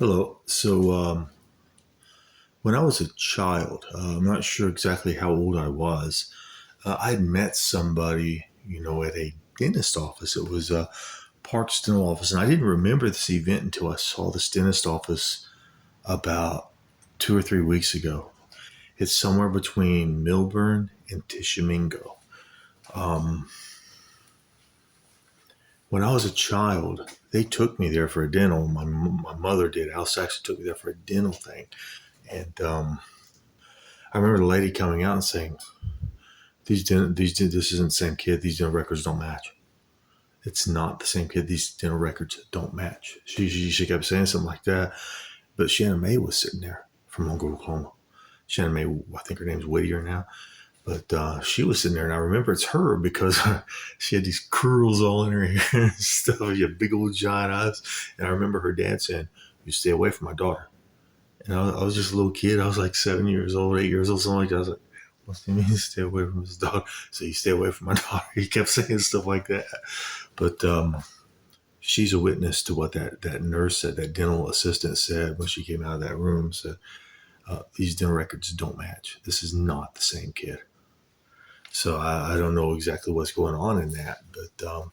Hello. When I was a child, I'm not sure exactly how old I was. I had met somebody, at a dentist office. It was a Parks Dental office, and I didn't remember this event until I saw this dentist office about 2 or 3 weeks ago. It's somewhere between Milburn and Tishomingo. Um, when I was a child, they took me there for a dental. My mother did. Al Saxon took me there for a dental thing, and I remember the lady coming out and saying, this isn't the same kid. These dental records don't match. It's not the same kid. These dental records don't match." She kept saying something like that. But Shannon May was sitting there from Monroe, Oklahoma. Shannon May, I think her name's Whittier now. But she was sitting there, and I remember it's her because she had these curls all in her hair and stuff. She had big old giant eyes. And I remember her dad saying, "You stay away from my daughter." And I was just a little kid. I was like 7 years old, 8 years old, something like that. I was like, "What's he mean, stay away from his daughter?" So you stay away from my daughter. He kept saying stuff like that. But she's a witness to what that nurse said, that dental assistant said when she came out of that room. Said, "These dental records don't match. This is not the same kid." So I don't know exactly what's going on in that, but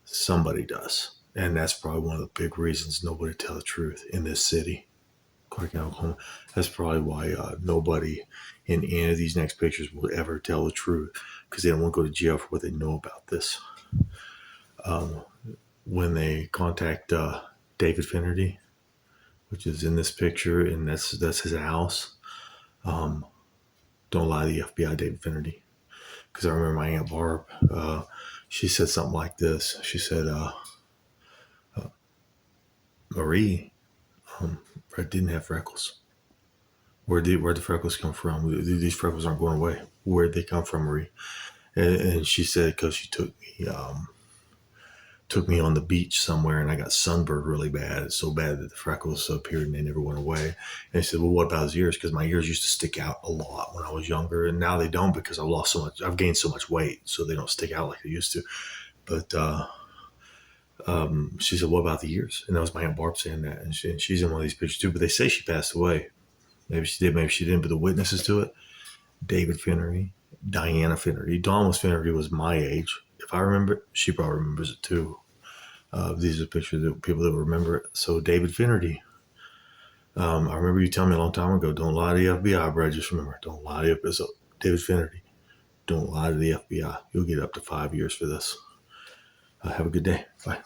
somebody does. And that's probably one of the big reasons nobody tell the truth in this city. Clark County, Oklahoma. That's probably why nobody in any of these next pictures will ever tell the truth, because they don't want to go to jail for what they know about this. Um, when they contact David Finnerty, which is in this picture, and that's his house, um, don't lie to the FBI, David Finnerty. Because I remember my Aunt Barb, she said something like this. She said, "Marie, Brett didn't have freckles. Where'd the freckles come from? These freckles aren't going away. Where'd they come from, Marie?" And she said, "Because she took me on the beach somewhere, and I got sunburned really bad. It's so bad that the freckles appeared and they never went away." And I said, "Well, what about his ears?" Because my ears used to stick out a lot when I was younger, and now they don't because I've gained so much weight, so they don't stick out like they used to. But she said, "What about the ears?" And that was my Aunt Barb saying that, and she's in one of these pictures too. But they say she passed away. Maybe she did, maybe she didn't. But the witnesses to it: David Finnerty, Diana Finnerty. Dawn Finnerty was my age. If I remember it, she probably remembers it too. These are pictures of people that remember it. So David Finnerty. I remember you telling me a long time ago, "Don't lie to the FBI, bro. Just remember, don't lie to the FBI." So David Finnerty, don't lie to the FBI. You'll get up to 5 years for this. Have a good day. Bye.